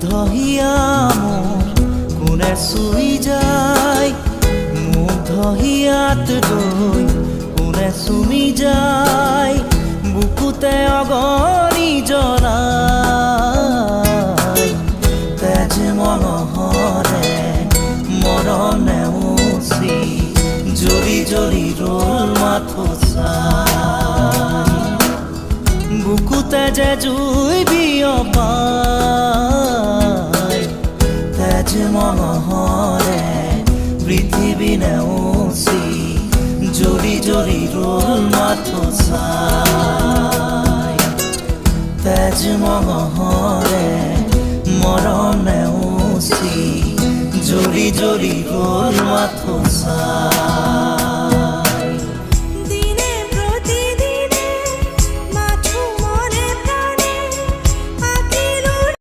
হিয়া মোৰ কোনে চুই যায়, মুগ্ধ হিয়াত গৈ কোনে চুমি যায়, বুকুতে অগণি জনাই। তেজ মনোহৰে মৰম নেওচি জ্বলি জ্বলি ৰ'ল মাথো চাই, বুকুতে যে জুই বিয়পাই। তেজ মনোহৰে পৃথিৱী নেওচি জ্বলি জ্বলি ৰ'ল মাথো চাই। তেজ মনোহৰে মৰম নেওচি জ্বলি জ্বলি ৰ'ল মাথো চাই।